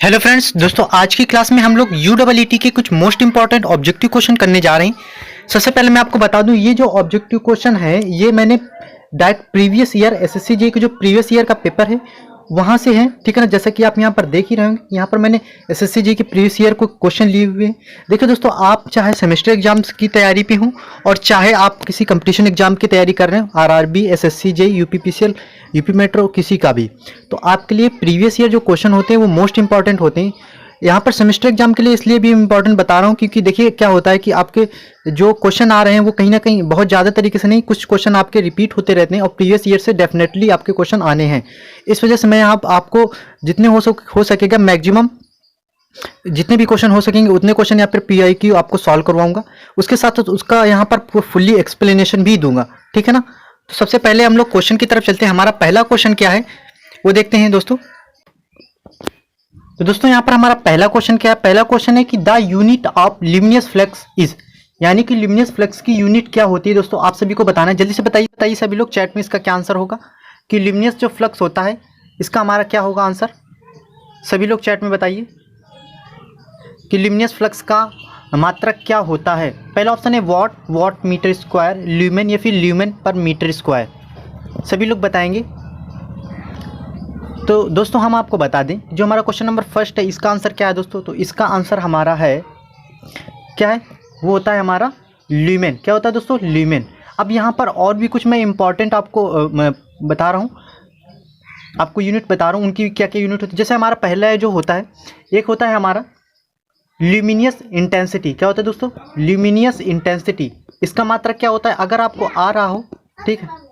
Hello friends, दोस्तों आज की क्लास में हम लोग यूडब्ल्यूईटी के कुछ मोस्ट इंपॉर्टेंट ऑब्जेक्टिव क्वेश्चन करने जा रहे हैं। सबसे पहले मैं आपको बता दूं, ये जो ऑब्जेक्टिव क्वेश्चन है ये मैंने direct previous year SSC JEE का जो प्रीवियस ईयर का पेपर है वहां से है, ठीक है ना। जैसा कि आप यहाँ पर देख ही रहे होंगे, यहाँ पर मैंने एसएससी जेईई के प्रीवियस ईयर को क्वेश्चन लिए हुए हैं। देखिए दोस्तों, आप चाहे सेमेस्टर एग्जाम्स की तैयारी पे हो और चाहे आप किसी कंपटीशन एग्जाम की तैयारी कर रहे हो, RRB, SSC JEE, UPPCL, UP metro, किसी का भी, तो आपके लिए प्रीवियस ईयर जो क्वेश्चन होते हैं वो मोस्ट इंपॉर्टेंट होते हैं। यहाँ पर सेमेस्टर एग्जाम के लिए इसलिए भी इम्पोर्टेंट बता रहा हूँ क्योंकि देखिए क्या होता है कि आपके जो क्वेश्चन आ रहे हैं वो कहीं ना कहीं बहुत ज़्यादा तरीके से नहीं, कुछ क्वेश्चन आपके रिपीट होते रहते हैं और प्रीवियस ईयर से डेफिनेटली आपके क्वेश्चन आने हैं। इस वजह से मैं आपको जितने हो सकेगा मैक्सिमम जितने भी क्वेश्चन हो सकेंगे उतने क्वेश्चन यहाँ पर पीआईक्यू आपको सॉल्व करवाऊंगा। उसके साथ उसका यहाँ पर फुल्ली एक्सप्लेनेशन भी दूंगा, ठीक है ना। तो सबसे पहले हम लोग क्वेश्चन की तरफ चलते हैं। हमारा पहला क्वेश्चन क्या है वो देखते हैं दोस्तों। तो दोस्तों यहाँ पर हमारा पहला क्वेश्चन क्या है? पहला क्वेश्चन है कि the unit of luminous flux is, यानी कि ल्यूमिनस फ्लक्स की यूनिट क्या होती है। दोस्तों आप सभी को बताना है, जल्दी से बताइए सभी लोग चैट में इसका क्या आंसर होगा कि ल्यूमिनस जो फ्लक्स होता है इसका हमारा क्या होगा आंसर। सभी लोग चैट में बताइए कि ल्यूमिनस फ्लक्स का मात्रक क्या होता है। पहला ऑप्शन है वॉट मीटर स्क्वायर, ल्यूमेन या फिर ल्यूमेन पर मीटर स्क्वायर। सभी लोग बताएंगे। तो दोस्तों हम आपको बता दें, जो हमारा क्वेश्चन नंबर फर्स्ट है इसका आंसर क्या है दोस्तों। तो इसका आंसर हमारा है क्या है, वो होता है हमारा ल्यूमेन। क्या होता है दोस्तों? ल्यूमेन। अब यहाँ पर और भी कुछ मैं इंपॉर्टेंट आपको बता रहा हूँ, आपको यूनिट बता रहा हूँ उनकी क्या क्या यूनिट होती है। जैसे हमारा पहला जो होता है, एक होता है हमारा ल्यूमिनियस इंटेंसिटी। क्या होता है दोस्तों? Luminous intensity. इसका मात्रक क्या होता है अगर आपको आ रहा हो, ठीक है।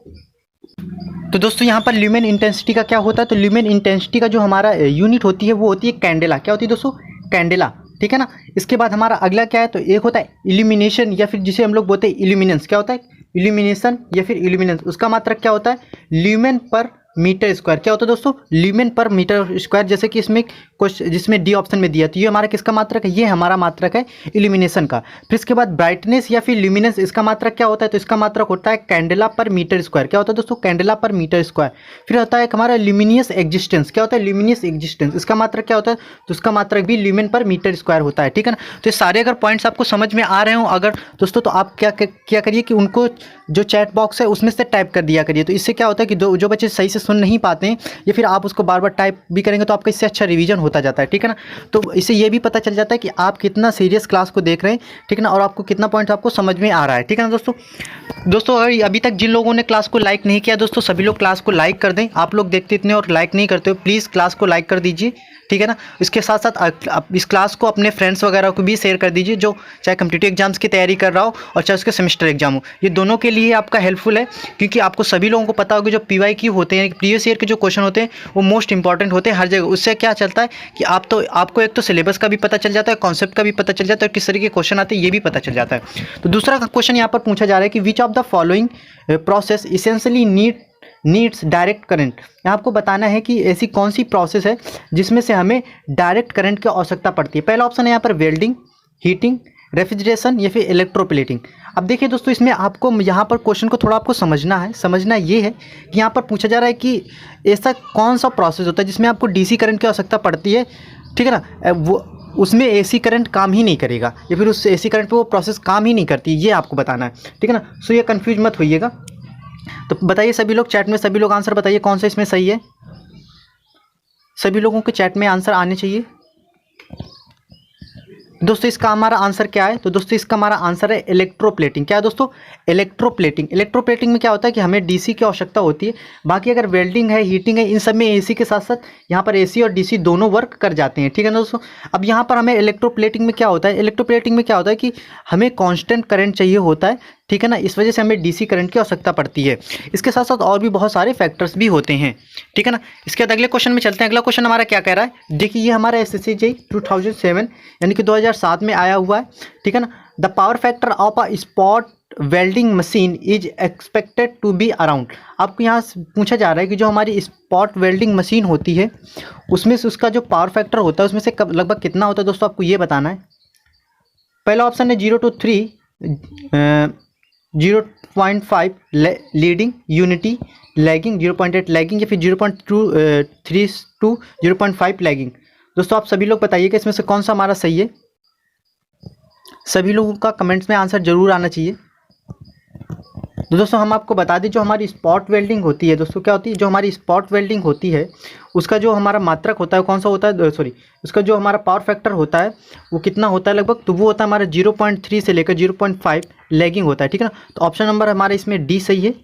तो दोस्तों यहाँ पर ल्यूमेन इंटेंसिटी का क्या होता है, तो ल्यूमेन इंटेंसिटी का जो हमारा यूनिट होती है वो होती है कैंडेला। क्या होती है दोस्तों? कैंडेला, ठीक है ना। इसके बाद हमारा अगला क्या है, तो एक होता है इल्यूमिनेशन या फिर जिसे हम लोग बोलते हैं इल्यूमिनेंस। क्या होता है? इल्यूमिनेशन या फिर इल्यूमिनेंस। उसका मात्रक क्या होता है? ल्यूमेन पर मीटर स्क्वायर। क्या होता है दोस्तों? ल्यूमेन पर मीटर स्क्वायर। जैसे कि इसमें क्वेश्चन जिसमें डी ऑप्शन में दिया, तो ये हमारा किसका मात्रक है? ये हमारा मात्रक है इल्यूमिनेशन का। फिर इसके बाद ब्राइटनेस या फिर ल्यूमिनेंस, इसका मात्रक क्या होता है, तो इसका मात्रक होता है कैंडेला पर मीटर स्क्वायर। क्या होता है दोस्तों? कैंडेला पर मीटर स्क्वायर। फिर होता है हमारा ल्यूमिनियस एग्जिस्टेंस। क्या होता है? Luminous existence. इसका मात्रक क्या होता है, तो इसका मात्रक भी ल्यूमेन पर मीटर स्क्वायर होता है, ठीक है ना। तो ये सारे अगर पॉइंट्स आपको समझ में आ रहे हो अगर दोस्तों, तो आप क्या करिए कि उनको जो चैट बॉक्स है उसमें से टाइप कर दिया करिए। तो इससे क्या होता है कि जो बच्चे सही से सुन नहीं पाते हैं या फिर आप उसको बार बार टाइप भी करेंगे तो आपका इससे अच्छा रिवीजन होता जाता है, ठीक है ना। तो इससे ये भी पता चल जाता है कि आप कितना सीरियस क्लास को देख रहे हैं, ठीक है ना, और आपको कितना पॉइंट आपको समझ में आ रहा है, ठीक है ना दोस्तों अगर अभी तक जिन लोगों ने क्लास को लाइक नहीं किया दोस्तों, सभी लोग क्लास को लाइक कर दें। आप लोग देखते इतने और लाइक नहीं करते हो, प्लीज़ क्लास को लाइक कर दीजिए, ठीक है ना। इसके साथ साथ इस क्लास को अपने फ्रेंड्स वगैरह को भी शेयर कर दीजिए जो चाहे कॉम्पिटिटिव एग्जाम्स की तैयारी कर रहा हो और चाहे उसके सेमेस्टर एग्जाम हो। ये दोनों के लिए आपका हेल्पफुल है क्योंकि आपको सभी लोगों को पता होगा जो पीवाईक्यू होते हैं, प्रीवियस ईयर के जो क्वेश्चन होते हैं वो मोस्ट इंपॉर्टेंट होते हैं हर जगह। उससे क्या चलता है कि आपको एक तो सिलेबस का भी पता चल जाता है, कॉन्सेप्ट का भी पता चल जाता है और किस तरीके के क्वेश्चन आते हैं ये भी पता चल जाता है। तो दूसरा क्वेश्चन यहाँ पर पूछा जा रहा है कि which of the following process essentially needs direct current. यहाँ आपको बताना है कि ऐसी कौन सी प्रोसेस है जिसमें से हमें डायरेक्ट करंट की आवश्यकता पड़ती है। पहला ऑप्शन है यहाँ पर वेल्डिंग, हीटिंग, रेफ्रिजरेशन या फिर इलेक्ट्रोप्लेटिंग। अब देखिए दोस्तों, इसमें आपको यहाँ पर क्वेश्चन को थोड़ा आपको समझना ये है कि यहाँ पर पूछा जा रहा है कि ऐसा कौन सा प्रोसेस होता है जिसमें आपको डीसी करंट की आवश्यकता पड़ती है, ठीक है ना। वो उसमें एसी करंट काम ही नहीं करेगा या फिर उस एसी करंट पे वो प्रोसेस काम ही नहीं करती, ये आपको बताना है, ठीक है ना। सो ये कन्फ्यूज मत होइएगा। तो बताइए सभी लोग चैट में, सभी लोग आंसर बताइए कौन सा इसमें सही है। सभी लोगों के चैट में आंसर आने चाहिए दोस्तों। इसका हमारा आंसर क्या है, तो दोस्तों इसका हमारा आंसर है इलेक्ट्रोप्लेटिंग। क्या है दोस्तों? इलेक्ट्रोप्लेटिंग में क्या होता है कि हमें डीसी की आवश्यकता होती है। बाकी अगर वेल्डिंग है, हीटिंग है, इन सब में एसी के साथ साथ यहाँ पर एसी और डीसी दोनों वर्क कर जाते हैं, ठीक है ना दोस्तों। अब यहाँ पर हमें इलेक्ट्रोप्लेटिंग में क्या होता है, कि हमें कॉन्स्टेंट करंट चाहिए होता है, ठीक है ना। इस वजह से हमें डीसी करंट की आवश्यकता पड़ती है। इसके साथ साथ और भी बहुत सारे फैक्टर्स भी होते हैं, ठीक है ना। इसके बाद अगले क्वेश्चन में चलते हैं। अगला क्वेश्चन हमारा क्या कह रहा है, देखिए ये हमारा एसएससी जेईई 2007 यानी कि 2007 में आया हुआ है, ठीक है ना। The power factor of a spot welding machine is expected to be around. आपको यहाँ पूछा जा रहा है कि जो हमारी स्पॉट वेल्डिंग मशीन होती है उसमें से उसका जो पावर फैक्टर होता है उसमें से लगभग कितना होता है दोस्तों, आपको ये बताना है। पहला ऑप्शन है 0 to 3, 0.5 leading, unity lagging, 0.8 lagging या फिर 0.3 to 0.5 लैगिंग। दोस्तों आप सभी लोग बताइए कि इसमें से कौन सा हमारा सही है। सभी लोगों का कमेंट्स में आंसर जरूर आना चाहिए। तो दोस्तों हम आपको बता दें, जो हमारी स्पॉट वेल्डिंग होती है दोस्तों, क्या होती है, जो हमारी स्पॉट वेल्डिंग होती है उसका जो हमारा मात्रक होता है कौन सा होता है, सॉरी, उसका जो हमारा पावर फैक्टर होता है वो कितना होता है लगभग, तो वो होता है हमारा 0.3 से लेकर 0.5 लैगिंग होता है, ठीक है ना। तो ऑप्शन नंबर हमारा इसमें डी सही है।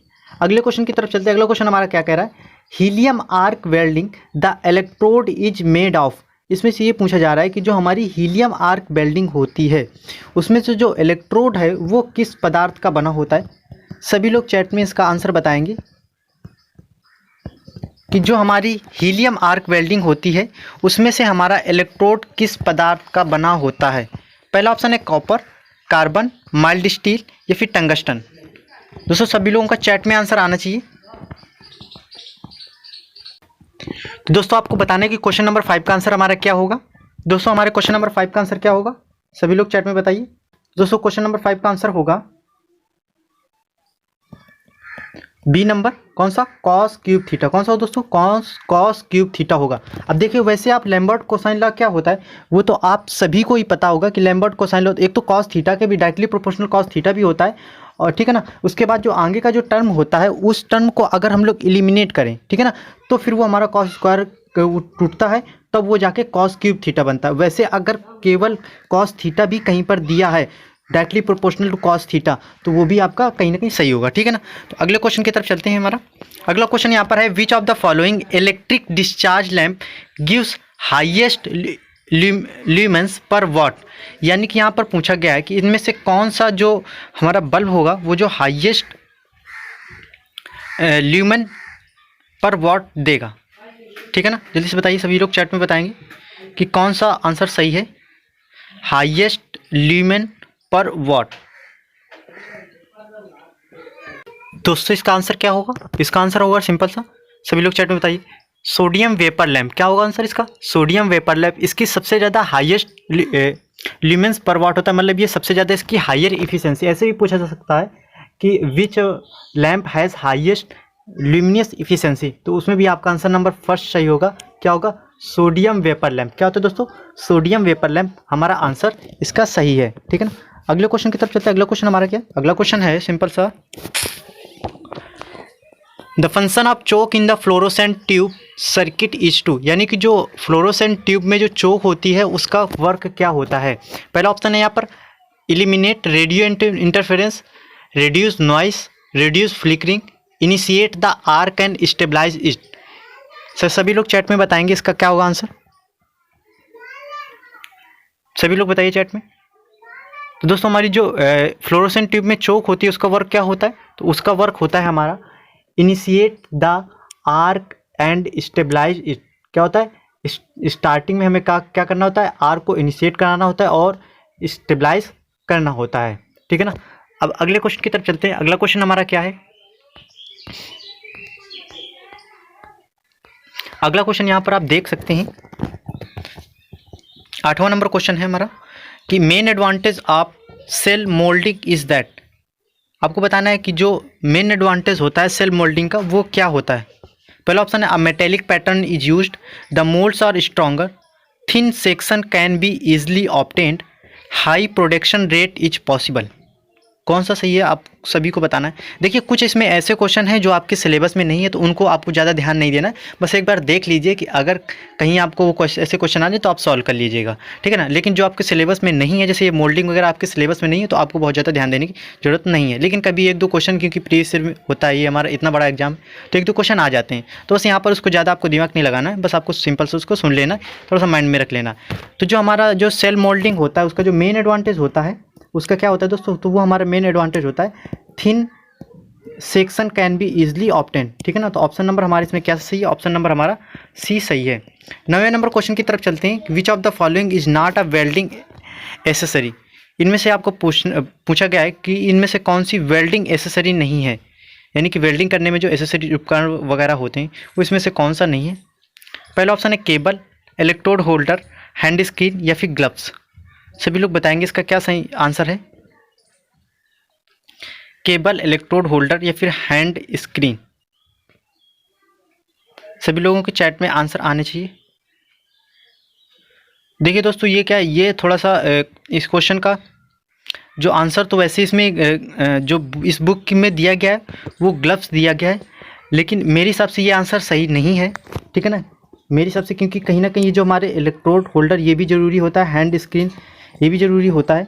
अगले क्वेश्चन की तरफ चलते हैं। अगला क्वेश्चन हमारा क्या कह रहा है, helium arc welding the electrode is made of. इसमें से ये पूछा जा रहा है कि जो हमारी हीलियम आर्क वेल्डिंग होती है उसमें से जो इलेक्ट्रोड है वो किस पदार्थ का बना होता है। सभी लोग चैट में इसका आंसर बताएंगे कि जो हमारी हीलियम आर्क वेल्डिंग होती है उसमें से हमारा इलेक्ट्रोड किस पदार्थ का बना होता है। पहला ऑप्शन है कॉपर, कार्बन, माइल्ड स्टील या फिर टंगस्टन। दोस्तों सभी लोगों का चैट में आंसर आना चाहिए। तो दोस्तों आपको बताने कि क्वेश्चन नंबर 5 का आंसर हमारा क्या होगा। दोस्तों हमारे क्वेश्चन नंबर 5 का आंसर क्या होगा, सभी लोग चैट में बताइए। दोस्तों क्वेश्चन नंबर 5 का आंसर होगा बी नंबर, कौन सा, कॉस क्यूब थीटा। कौन सा हो दोस्तों, कॉस क्यूब थीटा होगा। अब देखिए वैसे आप लैम्बर्ट कोसाइन लॉ क्या होता है वो तो आप सभी को ही पता होगा कि लैम्बर्ट कोसाइन लॉ एक तो कॉस थीटा के भी डायरेक्टली प्रोपोर्शनल कॉस थीटा भी होता है, और ठीक है ना। उसके बाद जो आगे का जो टर्म होता है उस टर्म को अगर हम लोग एलिमिनेट करें, ठीक है ना, तो फिर वो हमारा कॉस स्क्वायर टूटता है, तब वो जाके कॉस क्यूब थीटा बनता है। वैसे अगर केवल कॉस थीटा भी कहीं पर दिया है directly proportional to cos theta, तो वो भी आपका कहीं ना कहीं सही होगा, ठीक है ना। तो अगले क्वेश्चन की तरफ चलते हैं। हमारा अगला क्वेश्चन यहाँ पर है, which of the following electric discharge lamp gives highest lumens पर वॉट। यानी कि यहाँ पर पूछा गया है कि इनमें से कौन सा जो हमारा बल्ब होगा वो जो हाईएस्ट ल्यूमेन पर वॉट देगा, ठीक है ना। जल्दी से बताइए, सभी लोग चैट में बताएंगे कि कौन सा आंसर सही है, हाईएस्ट ल्यूमेन पर वॉट। दोस्तों इसका आंसर क्या होगा, इसका आंसर होगा सिंपल सा, सभी लोग चैट में बताइए, सोडियम वेपर लैम्प। क्या होगा आंसर इसका, सोडियम वेपर लैम्प। इसकी सबसे ज़्यादा हाईएस्ट ल्यूमेंस पर वाट होता है, मतलब ये सबसे ज़्यादा इसकी हायर इफिशिएंसी। ऐसे भी पूछा जा सकता है कि which lamp has highest luminous efficiency, तो उसमें भी आपका आंसर नंबर फर्स्ट सही होगा। क्या होगा, सोडियम वेपर लैम्प। क्या होता है दोस्तों, सोडियम वेपर लैम्प हमारा आंसर इसका सही है, ठीक है ना। अगले क्वेश्चन की तरफ चलते हैं। अगला क्वेश्चन हमारा क्या, अगला क्वेश्चन है सिंपल सा, the function of choke in the fluorescent tube circuit is to. यानी कि जो फ्लोरोसेंट ट्यूब में जो चोक होती है उसका वर्क क्या होता है। पहला ऑप्शन है यहाँ पर eliminate radio interference, reduce noise, reduce flickering, initiate the arc and stabilise it. Sir सभी लोग चैट में बताएंगे इसका क्या होगा आंसर, सभी लोग बताइए चैट में। तो दोस्तों हमारी जो फ्लोरोसेंट ट्यूब में चोक होती है उसका वर्क क्या होता है, तो उसका वर्क होता है हमारा initiate the arc and stabilise it. क्या होता है, स्टार्टिंग में हमें क्या करना होता है, आर्क को इनिशिएट कराना होता है और स्टेबलाइज करना होता है, ठीक है ना। अब अगले क्वेश्चन की तरफ चलते हैं। अगला क्वेश्चन हमारा क्या है, अगला क्वेश्चन यहाँ पर आप देख सकते हैं 8वां नंबर क्वेश्चन है हमारा कि main advantage of shell moulding is that. आपको बताना है कि जो मेन एडवांटेज होता है सेल मोल्डिंग का वो क्या होता है। पहला ऑप्शन है a metallic pattern is used, the moulds are stronger, thin section can be easily obtained, high production rate is possible. कौन सा सही है आप सभी को बताना है। देखिए कुछ इसमें ऐसे क्वेश्चन हैं जो आपके सिलेबस में नहीं है तो उनको आपको ज़्यादा ध्यान नहीं देना है, बस एक बार देख लीजिए कि अगर कहीं आपको वो ऐसे क्वेश्चन आ जाए तो आप सॉल्व कर लीजिएगा, ठीक है ना। लेकिन जो आपके सिलेबस में नहीं है, जैसे ये मोल्डिंग वगैरह आपके सिलेबस में नहीं है तो आपको बहुत ज़्यादा ध्यान देने की जरूरत नहीं है। लेकिन कभी एक दो क्वेश्चन, क्योंकि प्रीवियस ईयर में होता है ये हमारा इतना बड़ा एग्जाम, तो एक दो क्वेश्चन आ जाते हैं, तो बस यहाँ पर उसको ज़्यादा आपको दिमाग नहीं लगाना है, बस आपको सिंपल से उसको सुन लेना, थोड़ा सा माइंड में रख लेना। तो जो हमारा जो सेल मोल्डिंग होता है उसका जो मेन एडवांटेज होता है उसका क्या होता है दोस्तों, तो वो हमारा मेन एडवांटेज होता है thin section can be easily obtain, ठीक है ना। तो ऑप्शन नंबर हमारे इसमें क्या सही है, ऑप्शन नंबर हमारा सी सही है। 9वें नंबर क्वेश्चन की तरफ चलते हैं, which of the following is not a welding accessory. इनमें से आपको पूछा गया है कि इनमें से कौन सी वेल्डिंग एसेसरी नहीं है, यानी कि वेल्डिंग करने में जो एसेसरी उपकरण वगैरह होते हैं वो इसमें से कौन सा नहीं है। पहला ऑप्शन है cable, electrode holder, hand screen या फिर ग्लव्स। सभी लोग बताएंगे इसका क्या सही आंसर है, केबल, इलेक्ट्रोड होल्डर या फिर हैंड स्क्रीन। सभी लोगों के चैट में आंसर आने चाहिए। देखिए दोस्तों, ये क्या है, ये थोड़ा सा इस क्वेश्चन का जो आंसर तो वैसे इसमें जो इस बुक में दिया गया है वो ग्लव्स दिया गया है, लेकिन मेरे हिसाब से ये आंसर सही नहीं है, ठीक है ना, मेरे हिसाब से, क्योंकि कहीं ना कहीं ये जो हमारे इलेक्ट्रोड होल्डर ये भी ज़रूरी होता है, हैंड स्क्रीन ये भी ज़रूरी होता है,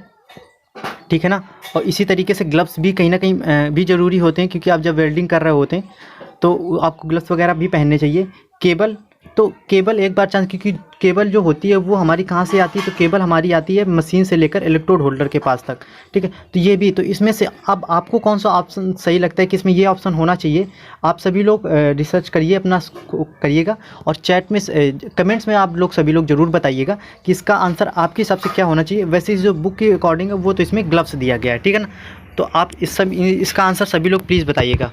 ठीक है ना। और इसी तरीके से ग्लव्स भी कहीं ना कहीं भी ज़रूरी होते हैं, क्योंकि आप जब वेल्डिंग कर रहे होते हैं तो आपको ग्लव्स वगैरह भी पहनने चाहिए। केबल, तो केबल एक बार चांस, क्योंकि केबल जो होती है वो हमारी कहाँ से आती है, तो केबल हमारी आती है मशीन से लेकर इलेक्ट्रोड होल्डर के पास तक, ठीक है। तो ये भी, तो इसमें से अब आपको कौन सा ऑप्शन सही लगता है कि इसमें ये ऑप्शन होना चाहिए, आप सभी लोग रिसर्च करिए, अपना करिएगा, और चैट में कमेंट्स में आप लोग सभी लोग ज़रूर बताइएगा कि इसका आंसर आपके हिसाब से क्या होना चाहिए। वैसे जो बुक के अकॉर्डिंग है वो तो इसमें ग्लव्स दिया गया है, ठीक है ना। तो आप इसका आंसर सभी लोग प्लीज़ बताइएगा।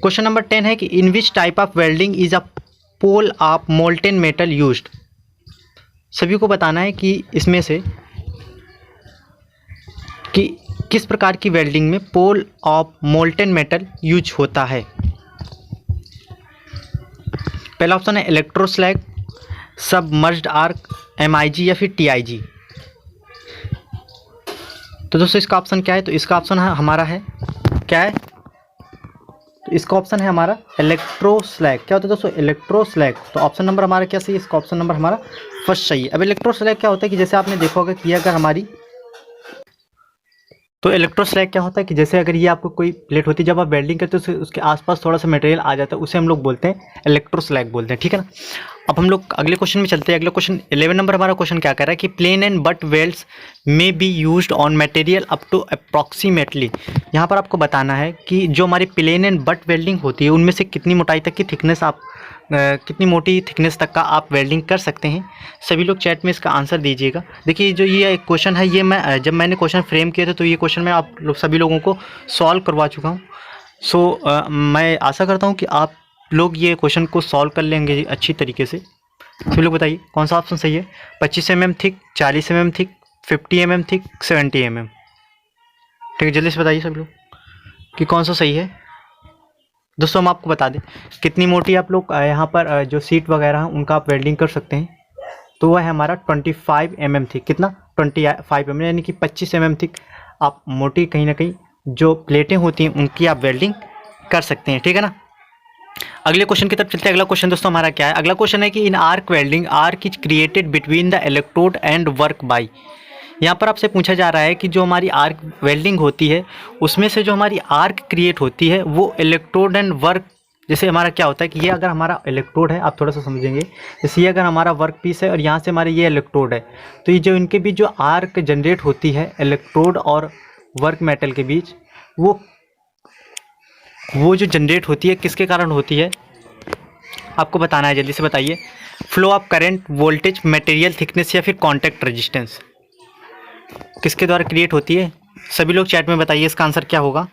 क्वेश्चन नंबर 10 है कि in which type of welding is a pool of molten metal used. सभी को बताना है कि इसमें से कि किस प्रकार की वेल्डिंग में pool of molten metal use होता है। पहला ऑप्शन है इलेक्ट्रोस्लैग, सबमर्ज्ड आर्क, एमआईजी या फिर टीआईजी। तो दोस्तों इसका ऑप्शन क्या है, तो इसका ऑप्शन हमारा है क्या है, तो इसका ऑप्शन है हमारा इलेक्ट्रोस्लैग। क्या होता है दोस्तों, इलेक्ट्रोस्लैग। तो ऑप्शन नंबर हमारा क्या सही है, इसका ऑप्शन नंबर हमारा फर्स्ट सही है। अब इलेक्ट्रोस्लैग क्या होता है कि जैसे आपने देखा होगा कि अगर हमारी, तो इलेक्ट्रोस्लैग क्या होता है कि जैसे अगर ये आपको कोई प्लेट होती है, जब आप वेल्डिंग करते हो तो उसके आसपास थोड़ा सा मटेरियल आ जाता है, उसे हम लोग बोलते हैं इलेक्ट्रोस्लैग बोलते हैं, ठीक है ना। अब हम लोग अगले क्वेश्चन में चलते हैं। अगला क्वेश्चन 11 नंबर हमारा क्वेश्चन क्या कर रहा है कि plain and butt welds may be used on material up to approximately. यहाँ पर आपको बताना है कि जो हमारी प्लेन एंड बट वेल्डिंग होती है उनमें से कितनी मोटाई तक की थिकनेस आप कितनी मोटी थिकनेस तक का आप वेल्डिंग कर सकते हैं। सभी लोग चैट में इसका आंसर दीजिएगा। देखिए जो ये क्वेश्चन है, ये मैं जब मैंने क्वेश्चन फ्रेम किए थे तो ये क्वेश्चन मैं आप लोग सभी लोगों को सॉल्व करवा चुका हूँ। सो मैं आशा करता हूँ कि आप लोग ये क्वेश्चन को सॉल्व कर लेंगे अच्छी तरीके से। सभी लोग बताइए कौन सा ऑप्शन सही है। 25 mm thick, 40 mm thick, 50 mm thick, 70 mm। ठीक है, जल्दी से बताइए सभी लोग कि कौन सा सही है। दोस्तों हम आपको बता दें कितनी मोटी आप लोग यहाँ पर जो सीट वगैरह हैं उनका आप वेल्डिंग कर सकते हैं। तो वह है हमारा 25 mm थिक। कितना, 25 mm, यानी कि 25 mm थिक आप मोटी कहीं ना कहीं जो प्लेटें होती हैं उनकी आप वेल्डिंग कर सकते हैं, ठीक है ना। अगले क्वेश्चन की तरफ चलते हैं। अगला क्वेश्चन दोस्तों हमारा क्या है, अगला क्वेश्चन है कि in arc welding arc is created between the electrode and work by. यहाँ पर आपसे पूछा जा रहा है कि जो हमारी आर्क वेल्डिंग होती है उसमें से जो हमारी आर्क क्रिएट होती है वो इलेक्ट्रोड एंड वर्क, जैसे हमारा क्या होता है कि ये अगर हमारा इलेक्ट्रोड है, आप थोड़ा सा समझेंगे, जैसे ये अगर हमारा वर्क पीस है और यहाँ से हमारे ये इलेक्ट्रोड है, तो ये जो इनके बीच जो आर्क जनरेट होती है इलेक्ट्रोड और वर्क मेटल के बीच, वो जो जनरेट होती है किसके कारण होती है आपको बताना है, जल्दी से बताइए। Flow of current, voltage, material thickness या फिर कॉन्टैक्ट रेजिस्टेंस, किसके द्वारा क्रिएट होती है। सभी लोग चैट में बताइए इसका आंसर क्या होगा।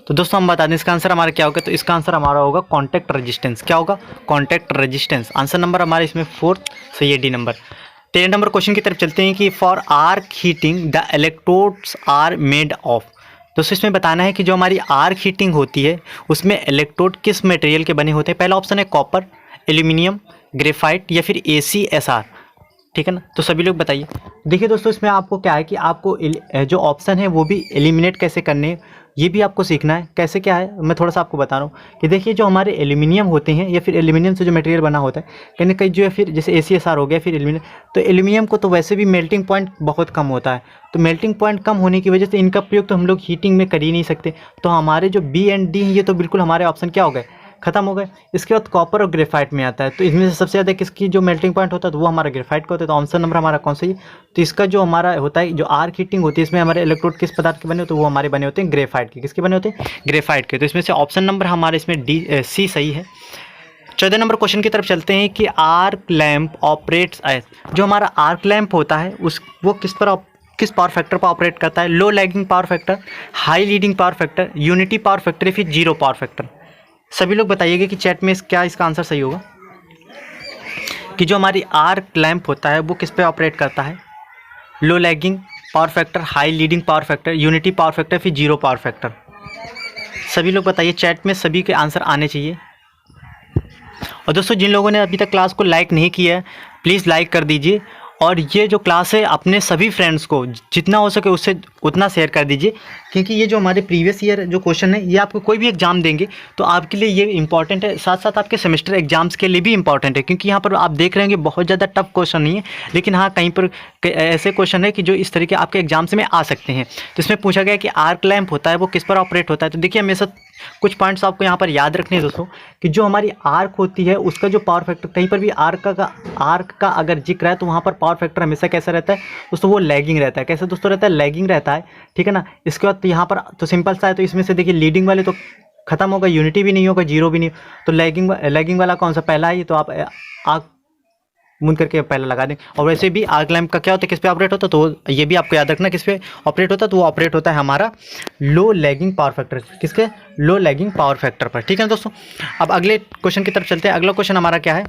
तो दोस्तों हम बता दें इसका आंसर हमारा क्या होगा, तो इसका आंसर हमारा होगा कॉन्टैक्ट रेजिस्टेंस। क्या होगा, कॉन्टैक्ट रेजिस्टेंस। आंसर नंबर हमारे इसमें 4th सही है, डी नंबर। 13 नंबर क्वेश्चन की तरफ चलते हैं कि for arc heating the electrodes are made of. दोस्तों इसमें बताना है कि जो हमारी आर्क हीटिंग होती है उसमें इलेक्ट्रोड किस मटेरियल के बने होते हैं। पहला ऑप्शन है कॉपर, एल्यूमिनियम, ग्रेफाइट या फिर ACSR, ठीक है ना। तो सभी लोग बताइए। देखिए दोस्तों इसमें आपको क्या है कि आपको जो ऑप्शन है वो भी एलिमिनेट कैसे करने, ये भी आपको सीखना है। कैसे क्या है मैं थोड़ा सा आपको बता रहा हूँ कि देखिए जो हमारे एल्यूमिनियम होते हैं या फिर एल्यूमिनियम से जो मटेरियल बना होता है कहीं ना कहीं जो है, फिर जैसे ACSR हो गया फिर एल्यूमिनियम, तो एल्यूमिनियम को तो वैसे भी मेल्टिंग पॉइंट बहुत कम होता है, तो मेल्टिंग पॉइंट कम होने की वजह से इनका प्रयोग तो हम लोग हीटिंग में कर ही नहीं सकते। तो हमारे जो B एंड D हैं ये तो बिल्कुल हमारे ऑप्शन क्या हो गए, खत्म हो गए। इसके बाद कॉपर और ग्रेफाइट में आता है, तो इसमें से सबसे ज़्यादा किसकी जो मेल्टिंग पॉइंट होता है तो वो हमारा ग्रेफाइट का होता है। तो ऑप्शन नंबर हमारा कौन सा है, तो इसका जो हमारा होता है जो आर्क हीटिंग होती है इसमें हमारे इलेक्ट्रोड किस पदार्थ के बने होते हैं, तो वो हमारे बने होते हैं ग्रेफाइट के। किसके बने होते हैं, ग्रेफाइट के। तो इसमें से ऑप्शन नंबर हमारे इसमें C सही है। 14 नंबर क्वेश्चन की तरफ चलते हैं कि आर्क लैम्प ऑपरेट्स एज। जो हमारा आर्क लैम्प होता है वो किस पावर फैक्टर पर ऑपरेट करता है। Low lagging power factor, high leading power factor, unity power factor या फिर जीरो पावर फैक्टर। सभी लोग बताइएगा कि चैट में क्या इसका आंसर सही होगा कि जो हमारी आर्क लैम्प होता है वो किस पे ऑपरेट करता है। Low lagging power factor, high leading power factor, unity power factor, फिर जीरो पावर फैक्टर। सभी लोग बताइए, चैट में सभी के आंसर आने चाहिए। और दोस्तों जिन लोगों ने अभी तक क्लास को लाइक नहीं किया है प्लीज़ लाइक कर दीजिए और ये जो क्लास है अपने सभी फ्रेंड्स को जितना हो सके उससे उतना शेयर कर दीजिए, क्योंकि ये जो हमारे प्रीवियस ईयर जो क्वेश्चन है ये आपको कोई भी एग्जाम देंगे तो आपके लिए ये इंपॉर्टेंट है, साथ साथ आपके सेमेस्टर एग्जाम्स के लिए भी इंपॉर्टेंट है, क्योंकि यहाँ पर आप देख रहे हैं बहुत ज़्यादा टफ क्वेश्चन नहीं है, लेकिन हाँ कहीं पर ऐसे क्वेश्चन है कि जो इस तरीके आपके एग्जाम्स में आ सकते हैं। तो इसमें पूछा गया कि आर्क लैंप होता है वो किस पर ऑपरेट होता है। तो देखिए हमेशा कुछ पॉइंट्स आपको यहाँ पर याद रखने हैं दोस्तों, कि जो हमारी आर्क होती है उसका जो पावर फैक्टर, कहीं पर भी आर्क का अगर जिक्र है तो वहाँ पर पावर फैक्टर हमेशा कैसा रहता है दोस्तों, वो लैगिंग रहता है। कैसे दोस्तों रहता है, लैगिंग रहता है, ठीक है ना। इसके बाद यहाँ पर तो सिंपल सा है, तो इसमें से देखिए लीडिंग वाले तो खत्म होगा, यूनिटी भी नहीं होगा, जीरो भी नहीं, तो लैगिंग वाला कौन सा पहला है, तो आप आग मुन करके पहला लगा दें। और वैसे भी आर्क लैंप का क्या होता है, किस पे ऑपरेट होता है, तो ये भी आपको याद रखना किस पे ऑपरेट होता है, तो वो ऑपरेट होता है हमारा लो लैगिंग पावर फैक्टर, किसके, लो लैगिंग पावर फैक्टर पर, ठीक है दोस्तों। अब अगले क्वेश्चन की तरफ चलते हैं। अगला क्वेश्चन हमारा क्या है,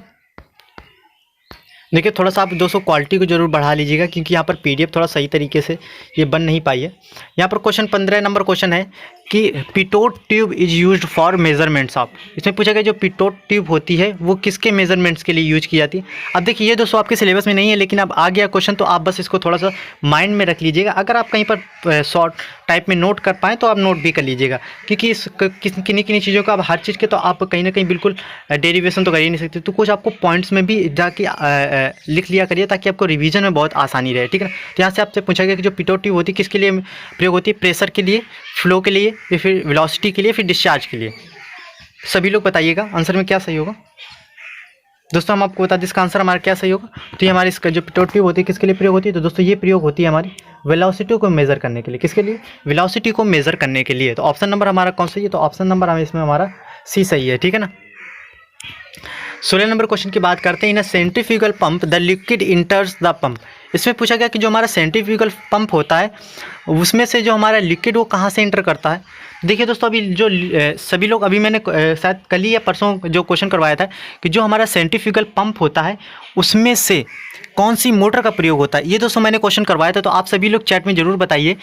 देखिए थोड़ा सा आप दोस्तों क्वालिटी को जरूर बढ़ा लीजिएगा, क्योंकि यहाँ पर पीडीएफ थोड़ा सही तरीके से ये बन नहीं पाई है। यहाँ पर क्वेश्चन 15 नंबर क्वेश्चन है कि Pitot tube is used for measurements of. इसमें पूछा गया जो पिटोट ट्यूब होती है वो किसके मेजरमेंट्स के लिए यूज की जाती है। अब देखिए ये दोस्तों आपके सिलेबस में नहीं है, लेकिन अब आ गया क्वेश्चन तो आप बस इसको थोड़ा सा माइंड में रख लीजिएगा। अगर आप कहीं पर शॉर्ट टाइप में नोट कर पाएँ तो आप नोट भी कर लीजिएगा, क्योंकि इस किन्हीं चीज़ों का आप हर चीज़ के तो आप कहीं ना कहीं बिल्कुल डेरिवेशन तो कर ही नहीं सकते, तो कुछ आपको पॉइंट्स में भी जाके लिख लिया करिए ताकि आपको रिवीजन में बहुत आसानी रहे, ठीक है ना। तो यहाँ से आपसे पूछा गया कि जो पिटोट ट्यूब होती है किसके लिए प्रयोग होती है, प्रेशर के लिए, फ्लो के लिए, या फिर वेलोसिटी के लिए, फिर डिस्चार्ज के लिए। सभी लोग बताइएगा आंसर में क्या सही होगा दोस्तों। हम आपको बता दें इसका आंसर हमारा क्या सही होगा। तो ये हमारी इसका जो पिटोट ट्यूब होती है किसके लिए प्रयोग होती है, तो दोस्तों ये प्रयोग होती है हमारी वेलोसिटी को मेजर करने के लिए। किसके लिए, वेलोसिटी को मेजर करने के लिए। तो ऑप्शन नंबर हमारा कौन सा है, तो ऑप्शन नंबर हमें इसमें हमारा सी सही है, ठीक है ना। 16 नंबर क्वेश्चन की बात करते हैं। In a centrifugal pump the liquid enters the pump. इसमें पूछा गया कि जो हमारा सेंट्रीफ्यूगल पंप होता है उसमें से जो हमारा लिक्विड वो कहाँ से इंटर करता है। देखिए दोस्तों अभी जो सभी लोग, अभी मैंने शायद कल ही या परसों जो क्वेश्चन करवाया था कि जो हमारा सेंट्रीफ्यूगल पंप होता है उसमें से कौन सी मोटर का प्रयोग होता है, ये दोस्तों मैंने क्वेश्चन करवाया था। तो आप सभी लोग चैट में ज़रूर बताइए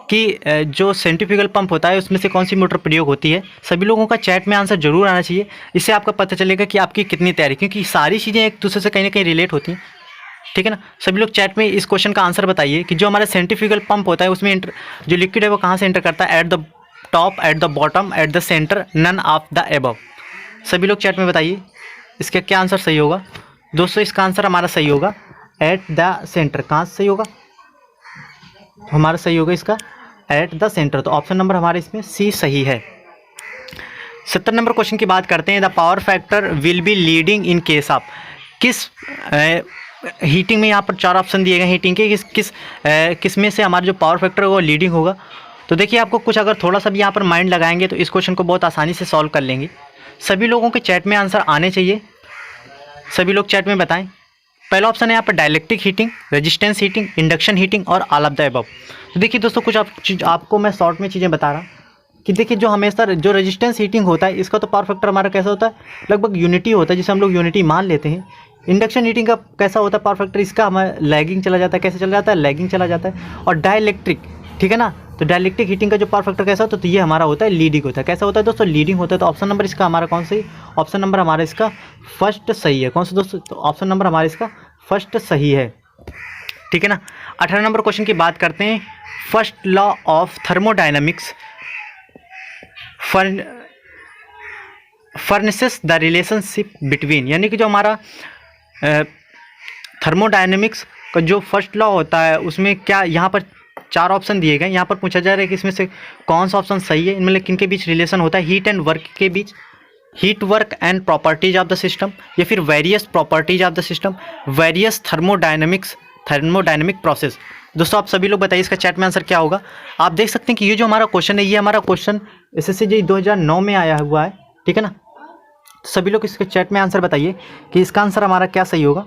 कि जो सेंट्रीफ्यूगल पंप होता है उसमें से कौन सी मोटर प्रयोग होती है। सभी लोगों का चैट में आंसर जरूर आना चाहिए, इससे आपका पता चलेगा कि आपकी कितनी तैयारी, क्योंकि सारी चीज़ें एक दूसरे से कहीं ना कहीं रिलेट होती हैं, ठीक है ना। सभी लोग चैट में इस क्वेश्चन का आंसर बताइए कि जो हमारा सेंट्रीफ्यूगल पंप होता है उसमें जो लिक्विड है वो कहाँ से एंटर करता है, at the top, at the bottom, at the centre, none of the above. सभी लोग चैट में बताइए इसका क्या आंसर सही होगा दोस्तों। इसका आंसर हमारा सही होगा एट द सेंटर। कहाँ से सही होगा, हमारा सही होगा इसका एट द सेंटर। तो ऑप्शन नंबर हमारे इसमें सी सही है। 70 नंबर क्वेश्चन की बात करते हैं। The power factor will be leading in case of. किस हीटिंग में, यहाँ पर 4 ऑप्शन दिए गए हीटिंग के, किस में से हमारा जो पावर फैक्टर है वो लीडिंग होगा। तो देखिए आपको कुछ अगर थोड़ा सा भी यहाँ पर माइंड लगाएंगे तो इस क्वेश्चन को बहुत आसानी से सॉल्व कर लेंगे। सभी लोगों के चैट में आंसर आने चाहिए, सभी लोग चैट में बताएं। पहला ऑप्शन है यहाँ पर dielectric heating, resistance heating, induction heating और ऑल ऑफ द अबव। तो देखिए दोस्तों कुछ आपको मैं शॉर्ट में चीज़ें बता रहा कि देखिए जो हमेशा जो रेजिस्टेंस हीटिंग होता है इसका तो पावर फैक्टर हमारा कैसा होता है, लगभग यूनिटी होता है, जिसे हम लोग यूनिटी मान लेते हैं। इंडक्शन हीटिंग का कैसा होता है पावर फैक्टर, इसका हमारा लैगिंग चला जाता है। कैसे चला जाता है, लैगिंग चला जाता है। और डायलेक्ट्रिक, ठीक है ना, तो डायलेक्ट्रिक हीटिंग का जो पावर फैक्टर कैसा होता है, तो ये हमारा होता है लीडिंग होता है। कैसा होता है दोस्तों, लीडिंग होता है। तो ऑप्शन नंबर इसका हमारा कौन सही, ऑप्शन नंबर हमारा इसका फर्स्ट सही है। कौन सा दोस्तों, तो ऑप्शन नंबर हमारा इसका फर्स्ट सही है, ठीक है ना। 18 नंबर क्वेश्चन की बात करते हैं। First law of thermodynamics furnaces the relationship between, यानी कि जो हमारा थर्मोडायनेमिक्स का जो फर्स्ट लॉ होता है उसमें क्या, यहाँ पर 4 ऑप्शन दिए गए। यहाँ पर पूछा जा रहा है कि इसमें से कौन सा ऑप्शन सही है, इनमें किन के बीच रिलेशन होता है, हीट एंड वर्क के बीच, heat work and properties of the system, या फिर various properties of the system, various thermodynamic process. दोस्तों आप सभी लोग बताइए इसका चैट में आंसर क्या होगा। आप देख सकते हैं कि ये जो हमारा क्वेश्चन है ये हमारा क्वेश्चन SSC JEE 2009 में आया हुआ है, ठीक है ना। तो सभी लोग इसके चैट में आंसर बताइए कि इसका आंसर हमारा क्या सही होगा।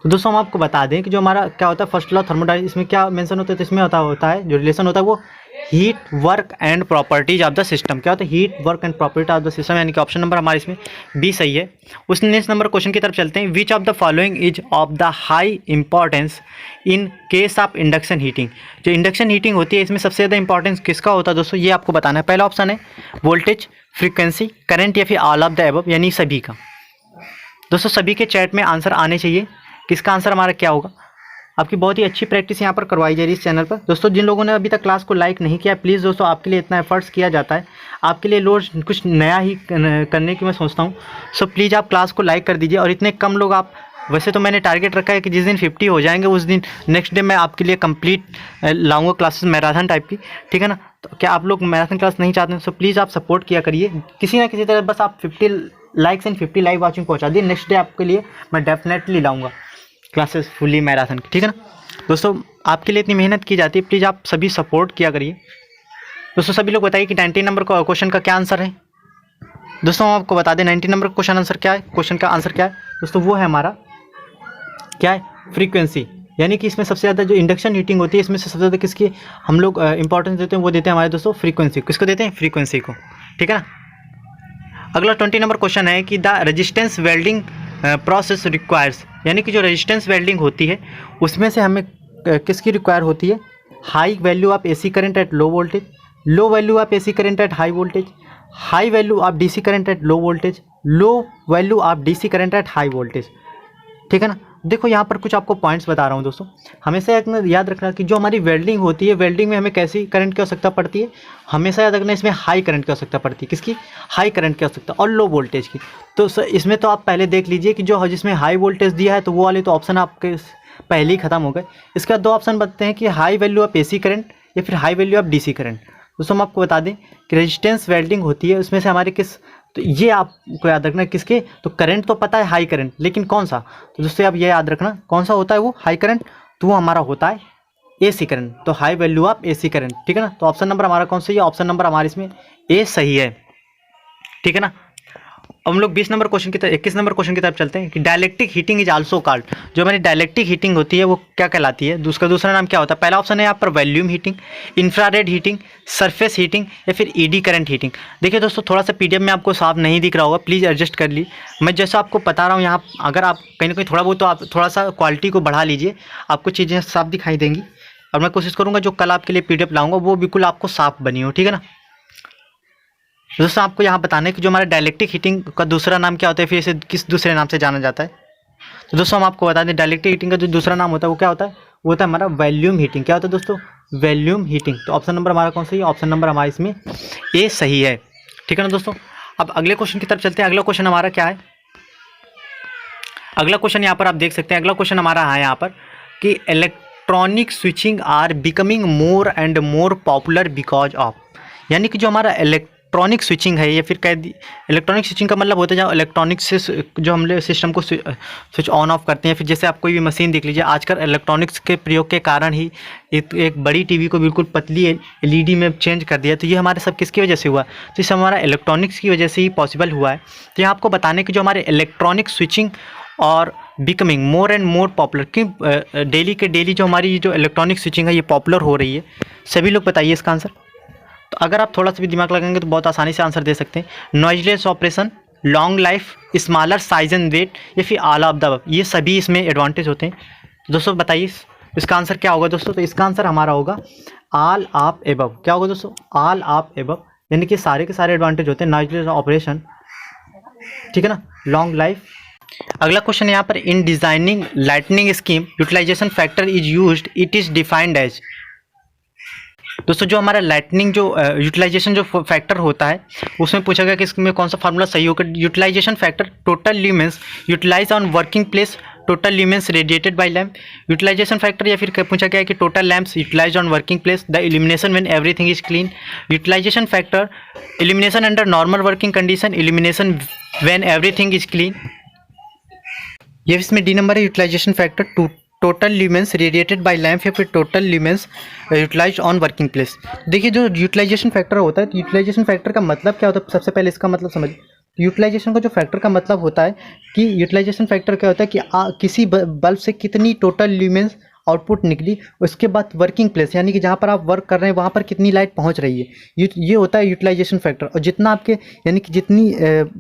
तो दोस्तों हम आपको बता दें कि जो हमारा क्या होता है फर्स्ट लॉ थर्मोडायनामिक्स, इसमें क्या मेंशन होता है, तो इसमें होता है जो रिलेशन होता है वो heat work and properties of the system. क्या होता है, heat work and property of the system, यानी कि ऑप्शन नंबर हमारे इसमें बी सही है। उस नेक्स्ट नंबर क्वेश्चन की तरफ चलते हैं। Which of the following is of the high importance in case of induction heating. जो इंडक्शन हीटिंग होती है इसमें सबसे ज़्यादा इंपॉर्टेंस किसका होता है दोस्तों, ये आपको बताना है। पहला ऑप्शन है वोल्टेज, फ्रीक्वेंसी, करंट, या फिर ऑल ऑफ द अबव, यानी सभी का। दोस्तों सभी के चैट में आंसर आने चाहिए कि इसका आंसर हमारा क्या होगा। आपकी बहुत ही अच्छी प्रैक्टिस यहाँ पर करवाई जा रही है इस चैनल पर। दोस्तों जिन लोगों ने अभी तक क्लास को लाइक नहीं किया, प्लीज़ दोस्तों आपके लिए इतना एफर्ट्स किया जाता है, आपके लिए रोज़ कुछ नया ही करने की मैं सोचता हूँ। सो प्लीज़ आप क्लास को लाइक कर दीजिए। और इतने कम लोग आप, वैसे तो मैंने टारगेट रखा है कि जिस दिन 50 हो जाएंगे उस दिन नेक्स्ट डे मैं आपके लिए कंप्लीट लाऊंगा क्लासेस मैराथन टाइप की, ठीक है ना। तो क्या आप लोग मैराथन क्लास नहीं चाहते हैं? सो प्लीज़ आप सपोर्ट किया करिए किसी ना किसी तरह। बस आप 50 लाइक्स एंड 50 लाइव वॉचिंग पहुँचा दिए, नेक्स्ट डे आपके लिए मैं डेफिनेटली लाऊंगा क्लासेस फुली मैराथन की, ठीक है ना। दोस्तों आपके लिए इतनी मेहनत की जाती है, प्लीज़ आप सभी सपोर्ट किया करिए। दोस्तों सभी लोग बताइए कि 19 नंबर क्वेश्चन का क्या आंसर है। दोस्तों आपको बता दें 19 नंबर क्वेश्चन आंसर क्या है, क्वेश्चन का आंसर क्या है दोस्तों, वो है हमारा क्या है, फ्रीक्वेंसी। यानी कि इसमें सबसे ज़्यादा जो इंडक्शन हीटिंग होती है इसमें से सबसे ज़्यादा किसकी हम लोग इंपॉर्टेंस देते हैं, वो देते हैं हमारे दोस्तों फ्रीक्वेंसी। किसको देते हैं? फ्रीक्वेंसी को, ठीक है ना। अगला 20 नंबर क्वेश्चन है कि the resistance welding process requires, यानी कि जो रेजिस्टेंस वेल्डिंग होती है उसमें से हमें किसकी रिक्वायर होती है, high value of AC current at low voltage, low value of AC current at high voltage, high value of DC current at low voltage, low value of DC current at high voltage, ठीक है ना। देखो यहाँ पर कुछ आपको points बता रहा हूँ दोस्तों, हमेशा याद रखना कि जो हमारी वेल्डिंग होती है, वेल्डिंग में हमें कैसी करंट की आवश्यकता पड़ती है, हमेशा याद रखना इसमें हाई करंट की आवश्यकता पड़ती है। किसकी? हाई करंट की आवश्यकता और लो वोल्टेज की। तो इसमें तो आप पहले देख लीजिए कि जो जिसमें हाई वोल्टेज दिया है तो वो वाले तो ऑप्शन आपके पहले ही खत्म हो गए। इसके बाद दो ऑप्शन बनते हैं कि high value of AC current या फिर high value of DC current. दोस्तों हम आपको बता दें कि रेजिस्टेंस वेल्डिंग होती है उसमें से हमारे किस, तो ये आपको याद रखना किसके, तो करंट तो पता है हाई करंट, लेकिन कौन सा, तो दोस्तों आप ये याद रखना कौन सा होता है वो हाई करंट, तो वो हमारा होता है एसी करंट, तो high value of AC current, ठीक है ना। तो ऑप्शन नंबर हमारा कौन सा है? ऑप्शन नंबर हमारे इसमें ए सही है, ठीक है ना। अब हम लोग 20 नंबर क्वेश्चन की तरफ 21 नंबर क्वेश्चन की तरफ चलते हैं कि dielectric heating is also called, जो हमारी डायलेक्ट्रिक हीटिंग होती है वो क्या कहलाती है, उसका दूसरा नाम क्या होता है। पहला ऑप्शन है यहाँ पर volume heating, infrared heating, surface heating या फिर ईडी करंट हीटिंग। देखिए दोस्तों थोड़ा सा पीडीएफ में आपको साफ नहीं दिख रहा होगा, प्लीज़ एडजस्ट कर ली। मैं जैसा आपको बता रहा हूँ यहाँ, अगर आप कहीं ना कहीं थोड़ा बहुत, तो आप थोड़ा सा क्वालिटी को बढ़ा लीजिए, आपको चीज़ें साफ दिखाई देंगी। और मैं कोशिश करूँगा जो कल आपके लिए पीडीएफ लाऊंगा वो बिल्कुल आपको साफ बनी हो, ठीक है ना। दोस्तों आपको यहाँ बताना है कि जो हमारा डायलेक्ट्रिक हीटिंग का दूसरा नाम क्या होता है, फिर इसे किस दूसरे नाम से जाना जाता है। तो दोस्तों हम आपको बता दें डायलेक्ट्रिक हीटिंग का जो दूसरा नाम होता है वो क्या होता है, वो होता है हमारा वॉल्यूम हीटिंग। क्या होता है दोस्तों? Volume heating. तो ऑप्शन नंबर हमारा कौन सा है? ऑप्शन नंबर हमारा इसमें ए सही है, ठीक है ना दोस्तों। अब अगले क्वेश्चन की तरफ चलते हैं। अगला क्वेश्चन हमारा क्या है, अगला क्वेश्चन यहाँ पर आप देख सकते हैं। अगला क्वेश्चन हमारा है यहाँ पर कि electronic switching are becoming more and more popular because of, यानी कि जो हमारा इलेक्ट्रॉनिक स्विचिंग है या फिर कह दी, इलेक्ट्रॉनिक स्विचिंग का मतलब होता है जहाँ इलेक्ट्रॉनिक से जो हम सिस्टम को स्विच ऑन ऑफ करते हैं। फिर जैसे आप कोई भी मशीन देख लीजिए, आजकल इलेक्ट्रॉनिक्स के प्रयोग के कारण ही एक बड़ी टीवी को बिल्कुल पतली एलईडी में चेंज कर दिया। तो ये हमारे सब किसकी वजह से हुआ? तो इस हमारा इलेक्ट्रॉनिक्स की वजह से ही पॉसिबल हुआ है। तो यहाँ आपको बताने कि जो हमारे इलेक्ट्रॉनिक स्विचिंग और becoming more and more popular, क्यों डेली के डेली जो हमारी जो इलेक्ट्रॉनिक स्विचिंग है ये पॉपुलर हो रही है। सभी लोग बताइए इसका आंसर। तो अगर आप थोड़ा सा भी दिमाग लगाएंगे तो बहुत आसानी से आंसर दे सकते हैं। Noiseless operation, long life, smaller size and weight या फिर ऑल ऑफ द अबव, ये सभी इसमें एडवांटेज होते हैं। दोस्तों बताइए इसका आंसर क्या होगा दोस्तों? तो इसका आंसर हमारा होगा ऑल ऑफ एबव। क्या होगा दोस्तों? ऑल ऑफ एबव, यानी कि सारे के सारे एडवांटेज होते हैं। नॉइजलेस ऑपरेशन, ठीक है ना, लॉन्ग लाइफ। अगला क्वेश्चन यहाँ पर in designing lightning scheme utilisation factor is used, it is defined as. दोस्तों जो हमारा लाइटनिंग जो यूटिलाइजेशन जो फैक्टर होता है उसमें पूछा गया कि इसमें कौन सा फार्मूला सही होगा। Utilisation factor total lumens utilise on working place, total lumens radiated by lamp. Utilisation factor या फिर पूछा गया है कि total lamps utilise on working place, the illumination when everything is clean. Utilisation factor illumination under normal working condition, illumination when everything is clean. ये इसमें D number है utilisation factor total lumens radiated by lamp या फिर total lumens utilise on working place. देखिए जो utilisation factor होता है, तो यूटिलाइजेशन फैक्टर का मतलब क्या होता है? सबसे पहले इसका मतलब समझिए। यूटिलाइजेशन का जो फैक्टर का मतलब होता है कि यूटिलाइजेशन फैक्टर क्या होता है कि किसी बल्ब से कितनी टोटल ल्यूमेंस आउटपुट निकली, उसके बाद वर्किंग प्लेस यानी कि जहाँ पर आप वर्क कर रहे हैं वहाँ पर कितनी लाइट पहुँच रही है, ये होता है यूटिलाइजेशन फैक्टर। और जितना आपके यानी कि जितनी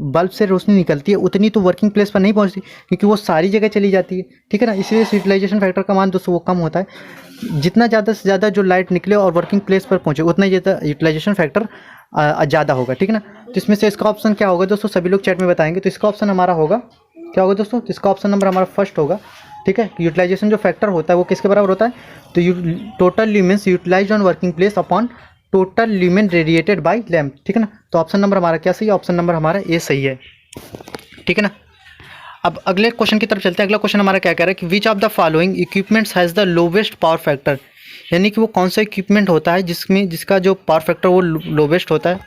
बल्ब से रोशनी निकलती है उतनी तो वर्किंग प्लेस पर नहीं पहुँचती, क्योंकि वो सारी जगह चली जाती है, ठीक है ना। इसलिए यूटिलाइजेशन फैक्टर का मान दोस्तों वो कम होता है। जितना ज़्यादा से ज़्यादा जो लाइट निकले और वर्किंग प्लेस पर पहुँचे उतना ज़्यादा यूटिलाइजेशन फैक्टर ज़्यादा होगा, ठीक है ना। तो इसमें से इसका ऑप्शन क्या होगा दोस्तों? सभी लोग चैट में बताएंगे। तो इसका ऑप्शन हमारा होगा क्या होगा दोस्तों? तो इसका ऑप्शन नंबर हमारा फर्स्ट होगा। ठीक है, यूटिलाइजेशन जो फैक्टर होता है वो किसके बराबर होता है, तो total lumens utilised on working place upon total lumen radiated by lamp, ठीक है ना। तो ऑप्शन नंबर हमारा क्या सही है, ऑप्शन नंबर हमारा ए सही है, ठीक है ना। अब अगले क्वेश्चन की तरफ चलते हैं। अगला क्वेश्चन हमारा क्या कह रहा है कि which of the following equipments has the lowest power factor, यानी कि वो कौन सा इक्विपमेंट होता है जिसका जो पावर फैक्टर वो लोवेस्ट होता है।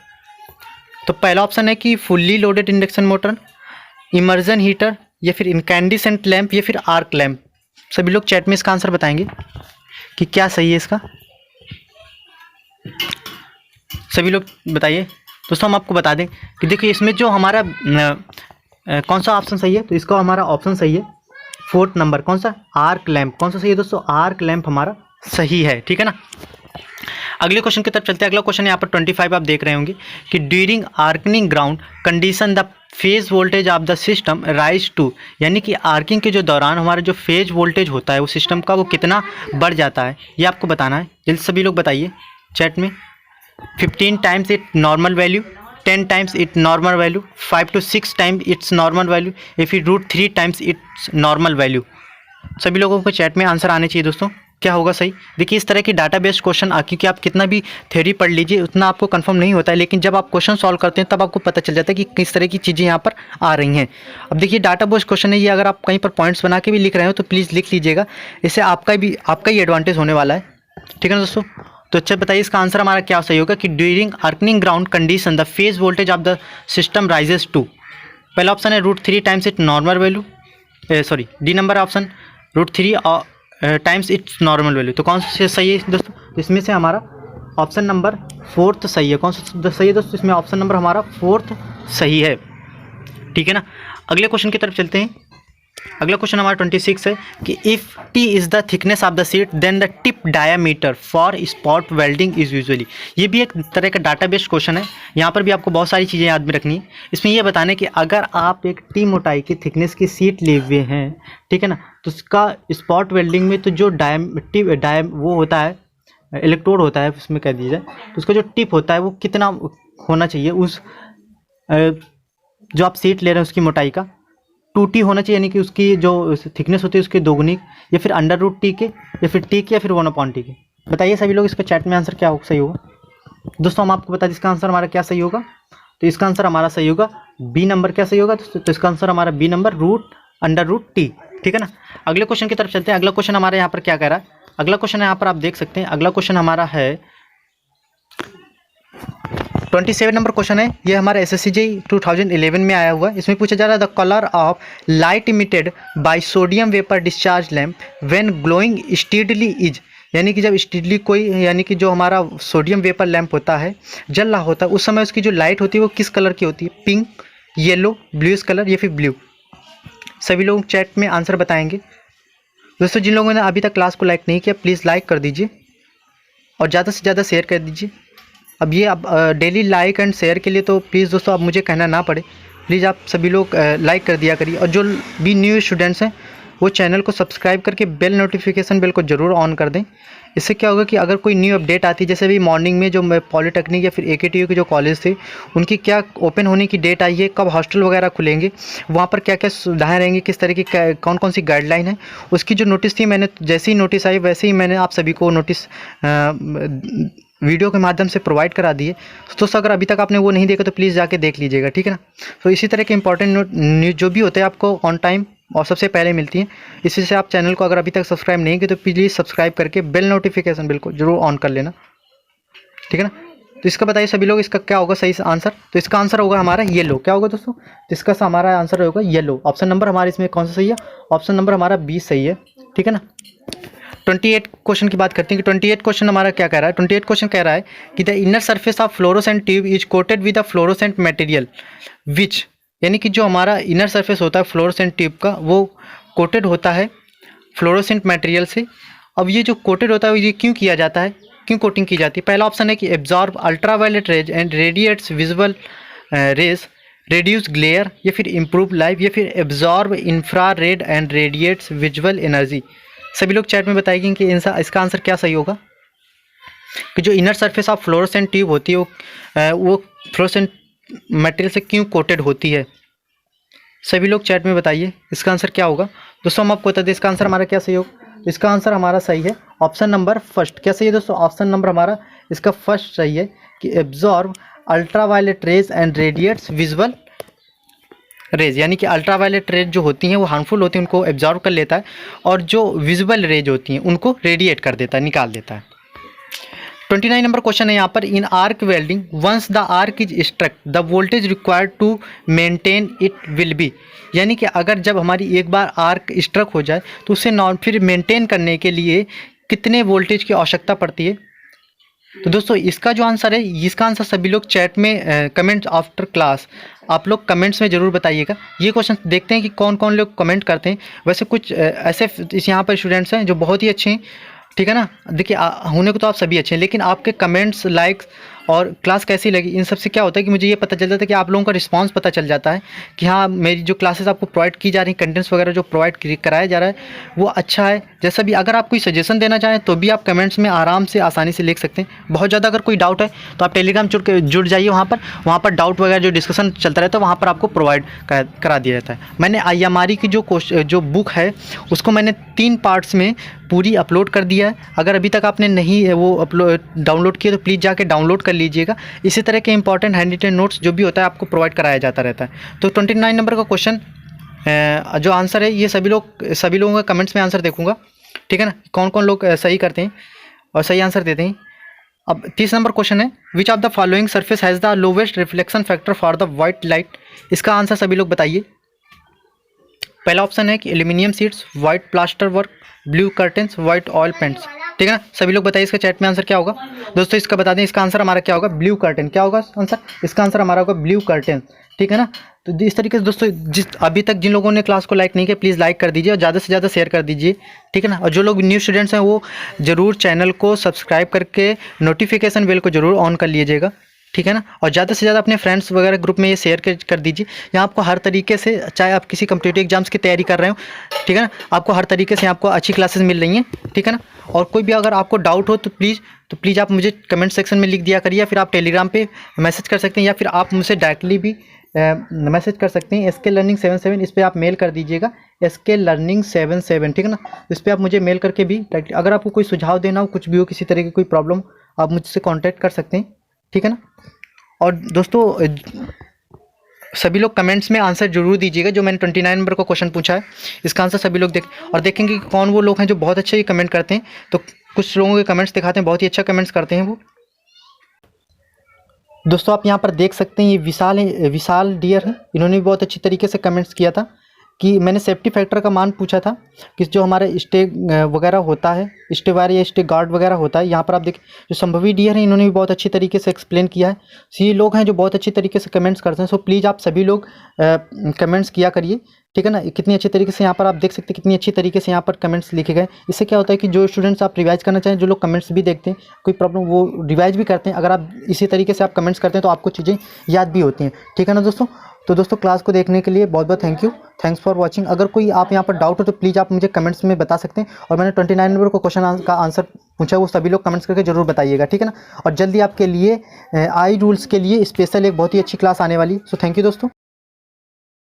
तो पहला ऑप्शन है कि fully loaded induction motor, immersion heater, या फिर इनकैंडिसेंट लैंप, या फिर आर्क लैंप। सभी लोग चैट में इसका आंसर बताएंगे कि क्या सही है इसका, सभी लोग बताइए। दोस्तों हम आपको बता दें कि देखिए इसमें जो हमारा कौन सा ऑप्शन सही है, तो इसका हमारा ऑप्शन सही है 4th नंबर, कौन सा, आर्क लैंप। कौन सा सही है दोस्तों, आर्क लैंप हमारा सही है, ठीक है ना। अगले क्वेश्चन की तरफ चलते हैं। अगला क्वेश्चन यहाँ पर 25 आप देख रहे होंगे कि during arcing ground condition the phase voltage of the system rise to, यानी कि आर्किंग के जो दौरान हमारा जो फेज वोल्टेज होता है वो सिस्टम का वो कितना बढ़ जाता है, ये आपको बताना है। जल्दी सभी लोग बताइए चैट में। 15 times it normal value, 10 times it normal value, 5 to 6 times its normal value, या फिर √3 टाइम्स इट्स नॉर्मल वैल्यू। सभी लोगों को चैट में आंसर आने चाहिए दोस्तों, क्या होगा सही। देखिए इस तरह की डाटा बेस्ड क्वेश्चन क्योंकि आप कितना भी थ्योरी पढ़ लीजिए उतना आपको कंफर्म नहीं होता है, लेकिन जब आप क्वेश्चन सॉल्व करते हैं तब आपको पता चल जाता है कि किस तरह की चीज़ें यहाँ पर आ रही हैं। अब देखिए डाटा बेस्ड क्वेश्चन है ये, अगर आप कहीं पर पॉइंट्स बना के भी लिख रहे हो तो प्लीज़ लिख लीजिएगा, इससे आपका ही एडवांटेज होने वाला है, ठीक है ना दोस्तों। तो अच्छा बताइए इसका आंसर हमारा क्या सही होगा कि during arcing ground condition the phase voltage of the system rises to. पहला ऑप्शन है √3 times it normal value, sorry D number option √3 times its normal value. तो कौन सा सही है दोस्तों, इसमें से हमारा ऑप्शन नंबर 4th सही है। कौन सा सही है दोस्तों, इसमें ऑप्शन नंबर हमारा 4th सही है, ठीक है ना। अगले क्वेश्चन की तरफ चलते हैं। अगला क्वेश्चन हमारा 26 है कि if T is the thickness of the sheet then the tip diameter for spot welding is usually. ये भी एक तरह का डाटा बेस्ड क्वेश्चन है, यहाँ पर भी आपको बहुत सारी चीज़ें याद में रखनी है। इसमें यह बताना है कि अगर आप एक टी मोटाई की थिकनेस की शीट लिए हुए हैं, ठीक है ना, तो उसका स्पॉट वेल्डिंग में तो जो वो होता है, इलेक्ट्रोड होता है उसमें कह दीजिए, तो उसका जो टिप होता है वो कितना होना चाहिए, उस जो आप शीट ले रहे हैं उसकी मोटाई का 2T होना चाहिए, यानी कि उसकी जो थिकनेस होती है उसके दोगुनी, या फिर √T के, या फिर T के, या फिर 1/T के। बताइए सभी लोग इसका चैट में आंसर क्या सही होगा। दोस्तों हम आपको बता दें इसका आंसर हमारा क्या सही होगा, तो इसका आंसर हमारा सही होगा बी नंबर। क्या सही होगा तो इसका आंसर हमारा बी नंबर √T, ठीक है ना। अगले क्वेश्चन की तरफ चलते हैं। अगला क्वेश्चन हमारे यहाँ पर क्या कह रहा है, अगला क्वेश्चन यहाँ पर आप देख सकते हैं। अगला क्वेश्चन हमारा है 27 नंबर क्वेश्चन है, ये हमारा SSCJ 2011 में आया हुआ है। इसमें पूछा जा रहा है the colour of light emitted by sodium vapour discharge lamp when glowing steadily is, यानी कि जब स्टीडली कोई, यानी कि जो हमारा सोडियम वेपर लैम्प होता है जल रहा होता है उस समय उसकी जो लाइट होती है वो किस कलर की होती है, पिंक, येलो, ब्लूइश कलर, या फिर ब्लू। सभी लोग चैट में आंसर बताएंगे। दोस्तों जिन लोगों ने अभी तक क्लास को लाइक नहीं किया प्लीज़ लाइक कर दीजिए और ज़्यादा से ज़्यादा शेयर कर दीजिए। अब ये अब डेली लाइक एंड शेयर के लिए तो प्लीज़ दोस्तों अब मुझे कहना ना पड़े, प्लीज़ आप सभी लोग लाइक कर दिया करिए, और जो भी न्यू स्टूडेंट्स हैं वो चैनल को सब्सक्राइब करके बेल नोटिफिकेशन बेल को ज़रूर ऑन कर दें। इससे क्या होगा कि अगर कोई न्यू अपडेट आती है, जैसे भी मॉर्निंग में जो पॉलीटेक्निक या फिर AKTU के जो कॉलेज थे उनकी क्या ओपन होने की डेट आई है, कब हॉस्टल वगैरह खुलेंगे, वहाँ पर क्या क्या सुविधाएँ रहेंगी, किस तरह की कौन कौन सी गाइडलाइन है, उसकी जो नोटिस थी मैंने जैसे ही नोटिस आई वैसे ही मैंने आप सभी को नोटिस वीडियो के माध्यम से प्रोवाइड करा दिए। तो अगर अभी तक आपने वो नहीं देखा तो प्लीज़ जाके देख लीजिएगा, ठीक है ना। तो इसी तरह के इंपॉर्टेंट न्यूज़ जो भी होते हैं आपको ऑन टाइम और सबसे पहले मिलती हैं। इसी से आप चैनल को अगर अभी तक सब्सक्राइब नहीं किए तो प्लीज़ सब्सक्राइब करके बेल नोटिफिकेशन बिल को जरूर ऑन कर लेना, ठीक है ना। तो इसका बताइए सभी लोग इसका क्या होगा सही आंसर, तो इसका आंसर होगा हमारा येलो। क्या होगा दोस्तों, तो इसका हमारा आंसर होगा येलो। ऑप्शन नंबर हमारे इसमें कौन सा सही है, ऑप्शन नंबर हमारा 20 सही है, ठीक है ना। 28 क्वेश्चन की बात करते हैं कि 28 क्वेश्चन हमारा क्या कह रहा है। 28 क्वेश्चन कह रहा है कि the inner surface of fluorescent tube is coated with a fluorescent material which, यानी कि जो हमारा इनर सरफेस होता है फ्लोरोसेंट ट्यूब का वो कोटेड होता है फ्लोरोसेंट मटेरियल से। अब ये जो कोटेड होता है ये क्यों किया जाता है, क्यों कोटिंग की जाती है। पहला ऑप्शन है कि absorb ultraviolet rays and radiates visual rays, reduce glare, या फिर इम्प्रूव लाइफ, या फिर absorb infrared and radiates visual energy. सभी लोग चैट में बताएंगे कि इसका आंसर क्या सही होगा कि जो inner surface of fluorescent tube होती है वो फ्लोरोसेंट मटेरियल से क्यों कोटेड होती है। सभी लोग चैट में बताइए इसका आंसर क्या होगा। दोस्तों हम आपको बता दें इसका आंसर हमारा क्या सही होगा। इसका आंसर हमारा सही है ऑप्शन नंबर फर्स्ट। क्या सही है दोस्तों? ऑप्शन नंबर हमारा इसका फर्स्ट सही है कि absorb ultraviolet rays and radiates visual rays, यानी कि अल्ट्रावायलेट रेज जो होती हैं वो हार्मफुल होती हैं, उनको एब्जॉर्ब कर लेता है, और जो विजुअल रेज होती हैं उनको रेडिएट कर देता है, निकाल देता है। 29 नंबर क्वेश्चन है यहाँ पर, in arc welding once the arc is struck the voltage required to maintain it will be, यानी कि अगर जब हमारी एक बार आर्क स्ट्रक हो जाए तो उसे फिर मेंटेन करने के लिए कितने वोल्टेज की आवश्यकता पड़ती है। तो दोस्तों इसका जो आंसर है, इसका आंसर सभी लोग चैट में कमेंट्स आफ्टर क्लास आप लोग कमेंट्स में ज़रूर बताइएगा। ये क्वेश्चन देखते हैं कि कौन कौन लोग कमेंट करते हैं। वैसे कुछ ऐसे यहाँ पर स्टूडेंट्स हैं जो बहुत ही अच्छे हैं, ठीक है ना। देखिए होने को तो आप सभी अच्छे हैं, लेकिन आपके कमेंट्स, लाइक्स और क्लास कैसी लगी, इन सब से क्या होता है कि मुझे ये पता चल जाता है कि आप लोगों का रिस्पांस पता चल जाता है कि हाँ मेरी जो क्लासेस आपको प्रोवाइड की जा रही हैं, कंटेंट्स वगैरह जो प्रोवाइड कराया जा रहा है वो अच्छा है। जैसा भी अगर आप कोई सजेशन देना चाहें तो भी आप कमेंट्स में आराम से आसानी से लिख सकते हैं। बहुत ज़्यादा अगर कोई डाउट है तो आप टेलीग्राम जुड़ जाइए, वहाँ पर डाउट वगैरह जो डिस्कशन चलता रहता है वहाँ पर आपको प्रोवाइड करा दिया जाता है। मैंने IMRE की जो बुक है उसको मैंने 3 पार्ट्स में पूरी अपलोड कर दिया है। अगर अभी तक आपने नहीं वो डाउनलोड किया तो प्लीज़ जाके डाउनलोड कर लीजिएगा। इसी तरह के इंपॉर्टेंट हैंड रिटन नोट्स जो भी होता है आपको प्रोवाइड कराया जाता रहता है। तो 29 नंबर का क्वेश्चन जो आंसर है ये सभी लोगों का कमेंट्स में आंसर देखूंगा, ठीक है ना, कौन कौन लोग सही करते हैं और सही आंसर देते हैं। अब 30 नंबर क्वेश्चन है, which of the following surface has the lowest reflection factor for the white light. इसका आंसर सभी लोग बताइए। पहला ऑप्शन है कि aluminium seats, white plaster work, blue curtains, white oil paints, ठीक है ना। सभी लोग बताइए इसका चैट में आंसर क्या होगा। दोस्तों इसका बता दें, इसका आंसर हमारा क्या होगा, ब्लू कर्टेन। क्या होगा आंसर? इसका आंसर हमारा होगा ब्लू कर्टेन, ठीक है ना। तो इस तरीके से दोस्तों अभी तक जिन लोगों ने क्लास को लाइक नहीं किया प्लीज़ लाइक कर दीजिए और ज़्यादा से ज़्यादा शेयर कर दीजिए, ठीक है ना। और जो लोग न्यू स्टूडेंट्स हैं वो ज़रूर चैनल को सब्सक्राइब करके नोटिफिकेशन बेल को ज़रूर ऑन कर लीजिएगा, ठीक है ना। और ज़्यादा से ज़्यादा अपने फ्रेंड्स वगैरह ग्रुप में ये शेयर कर दीजिए। यहाँ आपको हर तरीके से, चाहे आप किसी कम्पिटिटिव एग्जाम्स की तैयारी कर रहे हो, ठीक है ना, आपको हर तरीके से आपको अच्छी क्लासेस मिल रही हैं, ठीक है ना। और कोई भी अगर आपको डाउट हो तो प्लीज़ आप मुझे कमेंट सेक्शन में लिख दिया करिए, या फिर आप टेलीग्राम पे मैसेज कर सकते हैं, या फिर आप मुझसे डायरेक्टली भी मैसेज कर सकते हैं। SK Learning 77 इस पर आप मेल कर दीजिएगा, SK Learning 77, ठीक है ना। इस पर आप मुझे मेल करके भी अगर आपको कोई सुझाव देना हो, कुछ भी हो, किसी तरह की कोई प्रॉब्लम, आप मुझसे कॉन्टैक्ट कर सकते हैं, ठीक है ना। और दोस्तों सभी लोग कमेंट्स में आंसर जरूर दीजिएगा। जो मैंने 29 नंबर का क्वेश्चन पूछा है इसका आंसर सभी लोग देखेंगे कि कौन वो लोग हैं जो बहुत अच्छे कमेंट करते हैं। तो कुछ लोगों के कमेंट्स दिखाते हैं, बहुत ही अच्छा कमेंट्स करते हैं वो। दोस्तों आप यहाँ पर देख सकते हैं ये विशाल डियर है, इन्होंने भी बहुत अच्छी तरीके से कमेंट्स किया था कि मैंने सेफ्टी फैक्टर का मान पूछा था कि जो हमारे स्टे वगैरह होता है, स्टे वायर या स्टे गार्ड वगैरह होता है। यहाँ पर आप देखिए जो संभवी डियर हैं इन्होंने भी बहुत अच्छी तरीके से एक्सप्लेन किया है। सो ये लोग हैं जो बहुत अच्छी तरीके से कमेंट्स करते हैं। सो प्लीज़ आप सभी लोग कमेंट्स किया करिए, ठीक है ना। कितनी अच्छी तरीके से यहाँ पर आप देख सकते हैं, कितनी अच्छी तरीके से यहाँ पर कमेंट्स लिखे गए। इससे क्या होता है कि जो स्टूडेंट्स आप रिवाइज करना चाहें, जो लोग कमेंट्स भी देखते हैं, कोई प्रॉब्लम वो रिवाइज भी करते हैं। अगर आप इसी तरीके से आप कमेंट्स करते हैं तो आपको चीज़ें याद भी होती हैं, ठीक है ना दोस्तों। तो दोस्तों क्लास को देखने के लिए बहुत बहुत thank you, thanks for watching. अगर कोई आप यहाँ पर डाउट हो तो प्लीज़ आप मुझे कमेंट्स में बता सकते हैं। और मैंने 29 नंबर को क्वेश्चन का आंसर पूछा, वो सभी लोग कमेंट्स करके जरूर बताइएगा, ठीक है ना। और जल्दी आपके लिए आई रूल्स के लिए स्पेशल एक बहुत ही अच्छी क्लास आने वाली। सो थैंक यू दोस्तों।